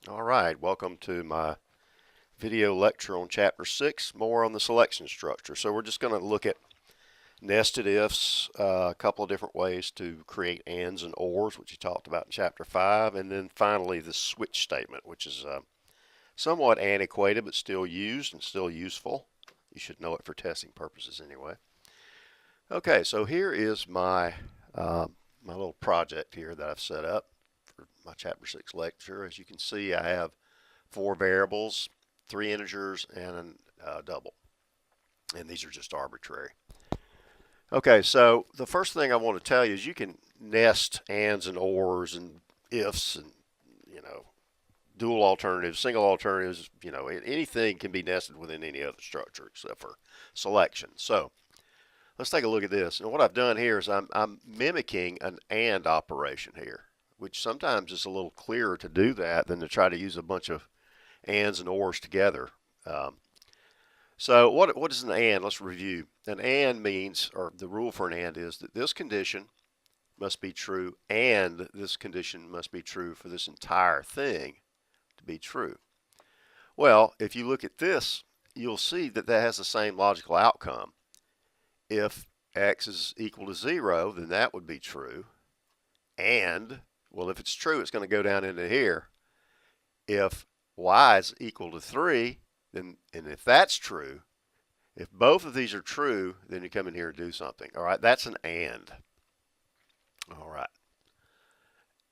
All right, welcome to my video lecture on Chapter 6, more on the selection structure. So we're just going to look at nested ifs, a couple of different ways to create ands and ors, which you talked about in Chapter 5, and then finally the switch statement, which is somewhat antiquated but still used and still useful. You should know it for testing purposes anyway. Okay, so here is my little project here that I've set up for my Chapter 6 lecture. As you can see, I have four variables, three integers, and a double. And these are just arbitrary. Okay, so the first thing I want to tell you is you can nest ands and ors and ifs and, you know, dual alternatives, single alternatives, anything can be nested within any other structure except for selection. So let's take a look at this. And what I've done here is I'm mimicking an and operation here, which sometimes is a little clearer to do that than to try to use a bunch of ands and ors together. So what is an and? Let's review. An and means, or the rule for an and is that this condition must be true and this condition must be true for this entire thing to be true. Well, if you look at this, you'll see that that has the same logical outcome. If x is equal to 0, then that would be true. And, well, if it's true, it's going to go down into here. If y is equal to 3, then, and if that's true, if both of these are true, then you come in here and do something. All right, that's an and. All right.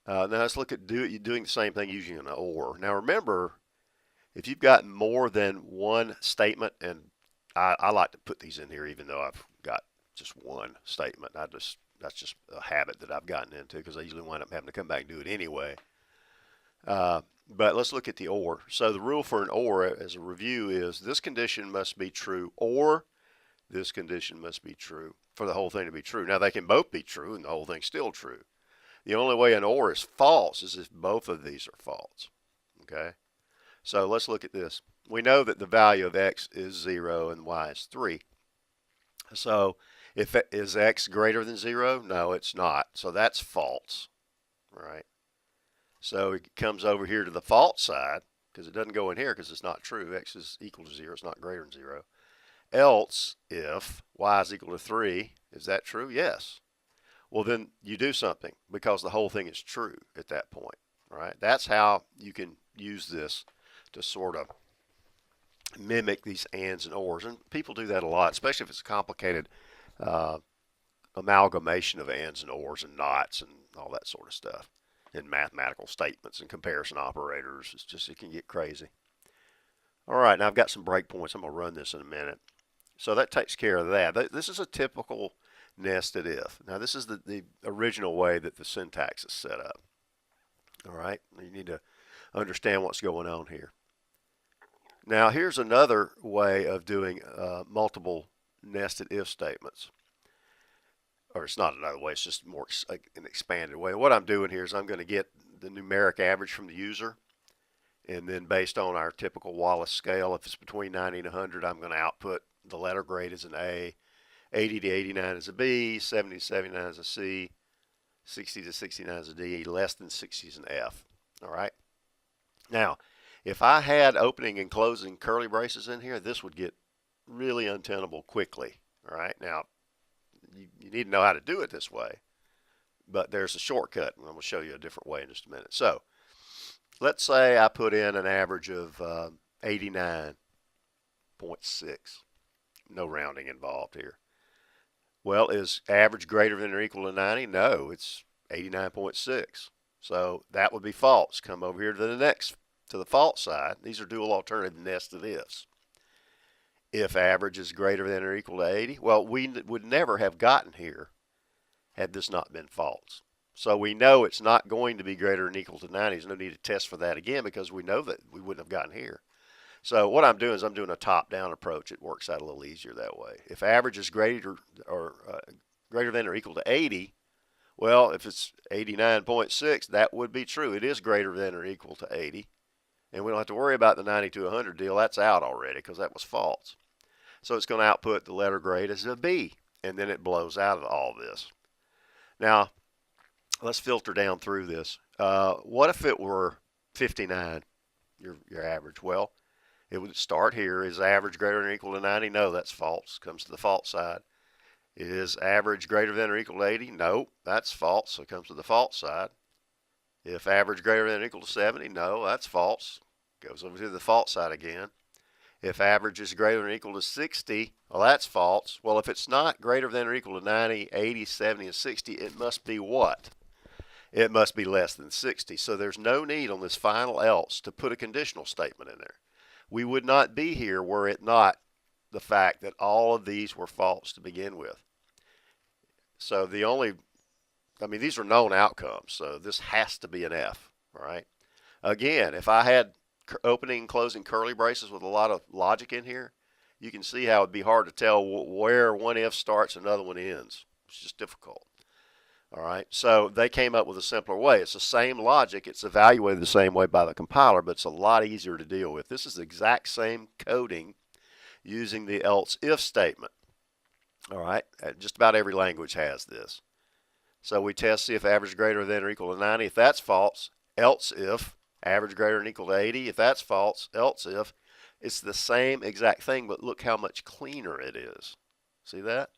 Now let's look at doing the same thing using an or. Now remember, if you've got more than one statement, and I like to put these in here even though I've got just one statement. That's just a habit that I've gotten into because I usually wind up having to come back and do it anyway. But let's look at the or. So the rule for an or as a review is this condition must be true or this condition must be true for the whole thing to be true. Now they can both be true and the whole thing's still true. The only way an or is false is if both of these are false. Okay? So let's look at this. We know that the value of x is 0 and y is 3. So is x greater than 0? No, it's not. So that's false. Right? So it comes over here to the false side because it doesn't go in here because it's not true. X is equal to 0. It's not greater than 0. Else, if y is equal to 3, is that true? Yes. Well, then you do something because the whole thing is true at that point. Right? That's how you can use this to sort of mimic these ands and ors. And people do that a lot, especially if it's a complicated uh, amalgamation of ands and ors and nots and all that sort of stuff. And mathematical statements and comparison operators. It can get crazy. All right, now I've got some breakpoints. I'm going to run this in a minute. So that takes care of that. This is a typical nested if. Now this is the original way that the syntax is set up. All right, you need to understand what's going on here. Now here's another way of doing multiple nested if statements. Or it's not another way, it's just more an expanded way. What I'm doing here is I'm going to get the numeric average from the user, and then based on our typical Wallace scale, if it's between 90 and 100, I'm going to output the letter grade as an A, 80 to 89 as a B, 70 to 79 as a C, 60 to 69 as a D, less than 60 as an F. All right. Now, if I had opening and closing curly braces in here, this would get really untenable quickly. All right. Now, you need to know how to do it this way, but there's a shortcut, and I'm going to show you a different way in just a minute. So let's say I put in an average of 89.6. No rounding involved here. Well, is average greater than or equal to 90? No, it's 89.6. So that would be false. Come over here to the false side. These are dual alternative nested ifs. If average is greater than or equal to 80, well, we would never have gotten here had this not been false. So we know it's not going to be greater than or equal to 90. There's no need to test for that again because we know that we wouldn't have gotten here. So what I'm doing is I'm doing a top-down approach. It works out a little easier that way. If average is greater than or equal to 80, well, if it's 89.6, that would be true. It is greater than or equal to 80. And we don't have to worry about the 90 to 100 deal. That's out already because that was false. So it's going to output the letter grade as a B, and then it blows out of all this. Now, let's filter down through this. What if it were 59? your average? Well, it would start here. Is average greater than or equal to 90? No, that's false. Comes to the false side. Is average greater than or equal to 80? No, that's false. So it comes to the false side. If average greater than or equal to 70? No, that's false. Goes over to the false side again. If average is greater than or equal to 60, well, that's false. Well, if it's not greater than or equal to 90, 80, 70, and 60, it must be what? It must be less than 60. So there's no need on this final else to put a conditional statement in there. We would not be here were it not the fact that all of these were false to begin with. So these are known outcomes, so this has to be an F, all right? Again, if I had opening and closing curly braces with a lot of logic in here, you can see how it'd be hard to tell where one if starts and another one ends. It's just difficult. All right, so they came up with a simpler way. It's the same logic. It's evaluated the same way by the compiler, but it's a lot easier to deal with. This is the exact same coding using the else if statement. All right, just about every language has this. So we test, see if average is greater than or equal to 90. If that's false, else if average greater than or equal to 80. If that's false, else if. It's the same exact thing, but look how much cleaner it is. See that?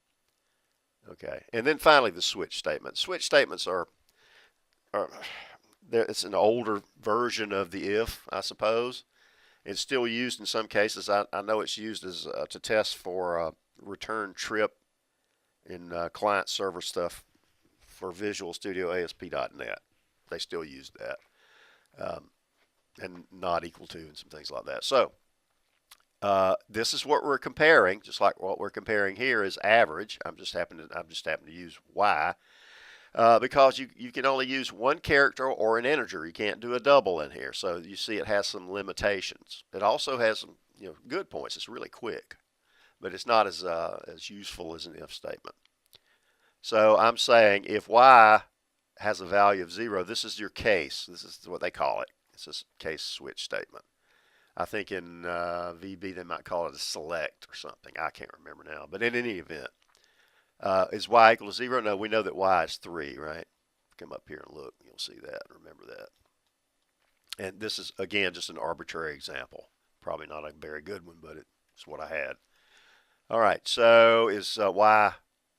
Okay, and then finally the switch statement. Switch statements it's an older version of the if, I suppose. It's still used in some cases. I know it's used as to test for return trip in client server stuff for Visual Studio ASP.NET. They still use that, and not equal to and some things like that. So this is what we're comparing. Just like what we're comparing here is average. I'm just happening to use Y because you can only use one character or an integer. You can't do a double in here. So you see it has some limitations. It also has some good points. It's really quick, but it's not as useful as an if statement. So I'm saying if Y has a value of 0, this is your case. This is what they call it. It's a case switch statement. I think in VB they might call it a select or something. I can't remember now. But in any event, is Y equal to 0? No, we know that Y is 3, right? Come up here and look. You'll see that. Remember that. And this is, again, just an arbitrary example. Probably not a very good one, but it's what I had. All right, so is Y,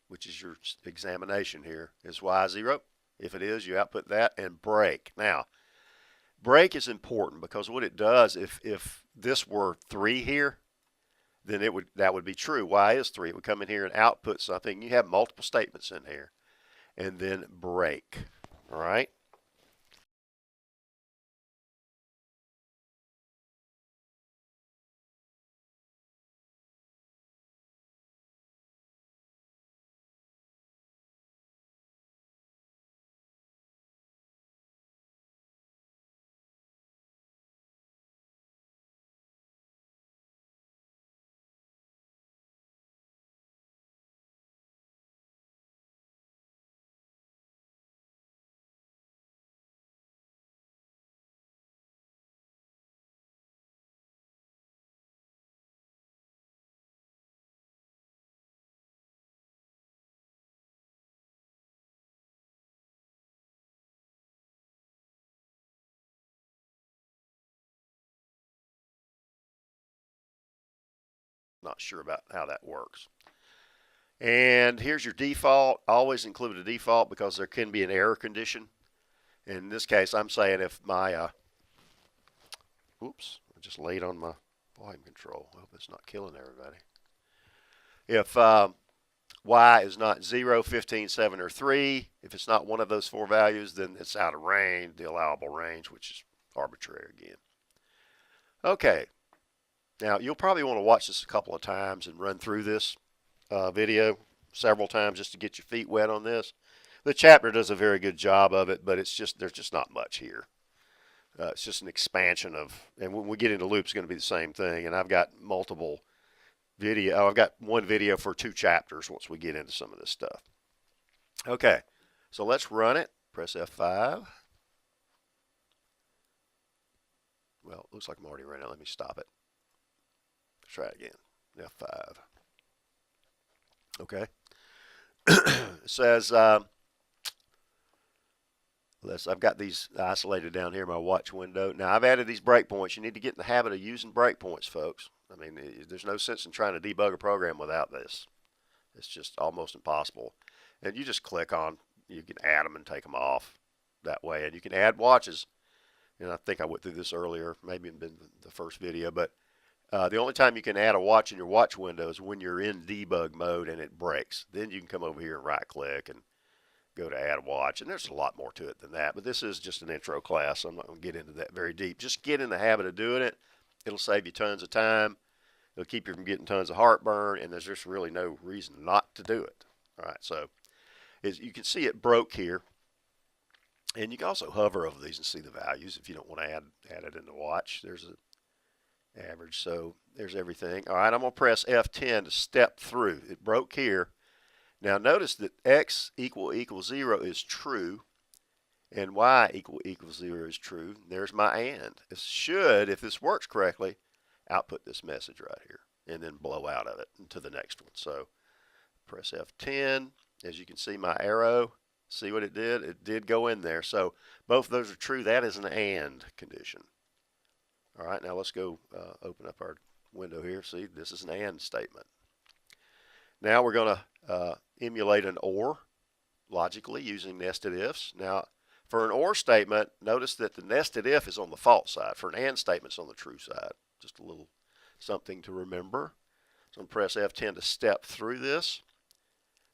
which is your examination here, is Y 0? If it is, you output that and break. Now, break is important because what it does, if this were 3 here, then that would be true. Y is 3. It would come in here and output something. You have multiple statements in here. And then break. All right? Not sure about how that works. And here's your default. Always include a default because there can be an error condition. In this case, I'm saying if my, oops, I just laid on my volume control. I hope it's not killing everybody. If Y is not 0, 15, 7, or 3, if it's not one of those 4 values, then it's out of range, the allowable range, which is arbitrary again. Okay. Now, you'll probably want to watch this a couple of times and run through this video several times just to get your feet wet on this. The chapter does a very good job of it, but there's just not much here. It's just an expansion of, and when we get into loops, it's going to be the same thing. And I've got multiple video. I've got one video for 2 chapters once we get into some of this stuff. Okay, so let's run it. Press F5. Well, it looks like I'm already running it. Let me stop it. Let's try it again. F5. Okay. It says I've got these isolated down here in my watch window. Now I've added these breakpoints. You need to get in the habit of using breakpoints, folks. I mean, there's no sense in trying to debug a program without this. It's just almost impossible. And you just click on, you can add them and take them off that way. And you can add watches. And I think I went through this earlier, maybe in the first video, but the only time you can add a watch in your watch window is when you're in debug mode and it breaks. Then you can come over here and right click and go to add a watch. And there's a lot more to it than that, but this is just an intro class. So I'm not going to get into that very deep. Just get in the habit of doing it. It'll save you tons of time. It'll keep you from getting tons of heartburn, and there's just really no reason not to do it. All right, so you can see it broke here. And you can also hover over these and see the values if you don't want to add it in the watch. There's an average, so there's everything. All right, I'm going to press F10 to step through. It broke here. Now notice that X equals 0 is true, and Y equals 0 is true. There's my AND. It should, if this works correctly, output this message right here and then blow out of it to the next one. So press F10. As you can see, my arrow, see what it did? It did go in there. So both of those are true. That is an AND condition. All right, now let's go open up our window here. See, this is an AND statement. Now we're going to emulate an OR logically using nested ifs. Now, for an OR statement, notice that the nested if is on the false side. For an AND statement, it's on the true side. Just a little something to remember. So I'm going to press F10 to step through this.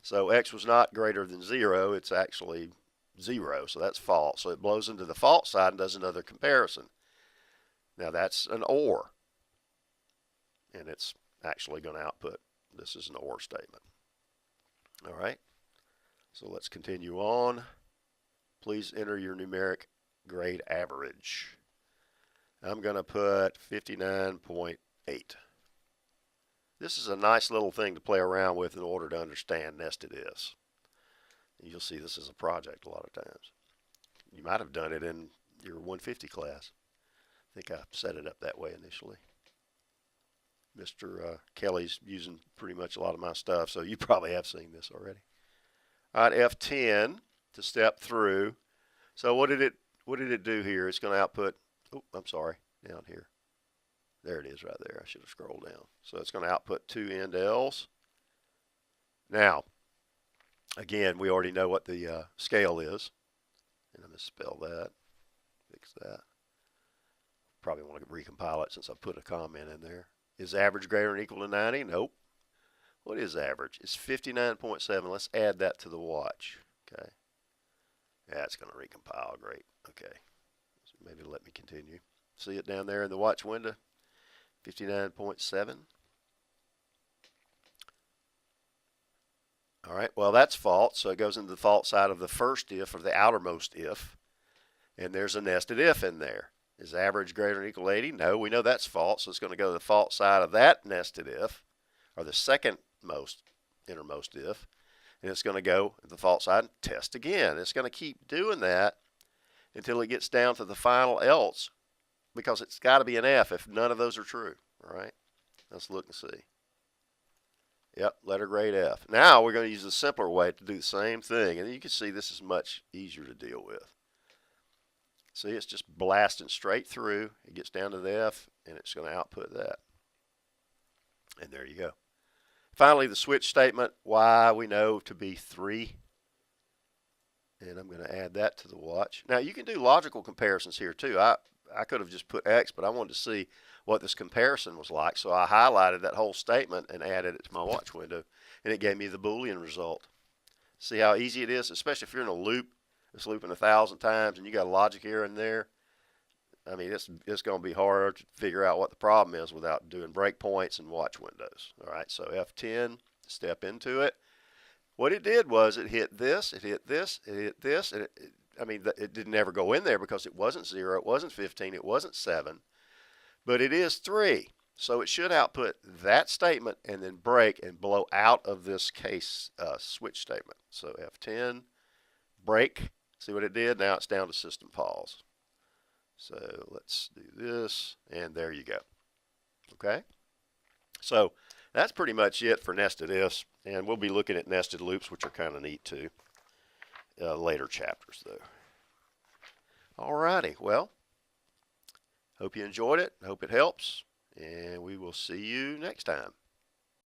So X was not greater than 0. It's actually 0, so that's false. So it blows into the false side and does another comparison. Now that's an OR, and it's actually going to output. This is an OR statement. All right, so let's continue on. Please enter your numeric grade average. I'm going to put 59.8. This is a nice little thing to play around with in order to understand nested ifs. You'll see this is a project a lot of times. You might have done it in your 150 class. I think I set it up that way initially. Mr. Kelly's using pretty much a lot of my stuff, so you probably have seen this already. All right, F10 to step through. So what did it do here? It's going to output, oh, I'm sorry, down here. There it is right there. I should have scrolled down. So it's going to output 2 INDLs. Now, again, we already know what the scale is. And I'm going to spell that, fix that. Probably want to recompile it since I put a comment in there. Is average greater than or equal to 90? Nope. What is average? It's 59.7. Let's add that to the watch. Okay. Yeah, it's going to recompile. Great. Okay. So maybe let me continue. See it down there in the watch window? 59.7. All right, well, that's false, so it goes into the false side of the first if, or the outermost if, and there's a nested if in there. Is average greater than or equal to 80? No, we know that's false, so it's going to go to the false side of that nested if, or the second most innermost if, and it's going to go to the false side and test again. It's going to keep doing that until it gets down to the final else, because it's got to be an F if none of those are true. All right, let's look and see. Yep, letter grade F. Now we're going to use a simpler way to do the same thing, and you can see this is much easier to deal with. See, it's just blasting straight through. It gets down to the F, and it's going to output that. And there you go. Finally, the switch statement, Y we know to be 3. And I'm going to add that to the watch. Now, you can do logical comparisons here, too. I could have just put X, but I wanted to see what this comparison was like. So I highlighted that whole statement and added it to my watch window, and it gave me the Boolean result. See how easy it is, especially if you're in a loop. It's looping 1,000 times, and you got a logic error in there. I mean, it's going to be hard to figure out what the problem is without doing breakpoints and watch windows. All right, so F10, step into it. What it did was it hit this, it hit this, it hit this, and it didn't ever go in there because it wasn't 0, it wasn't 15, it wasn't 7, but it is 3. So it should output that statement and then break and blow out of this case switch statement. So F10, break. See what it did? Now it's down to system pause. So let's do this, and there you go. Okay? So that's pretty much it for nested ifs, and we'll be looking at nested loops, which are kind of neat too. Later chapters, though. Alrighty, well, hope you enjoyed it. Hope it helps, and we will see you next time.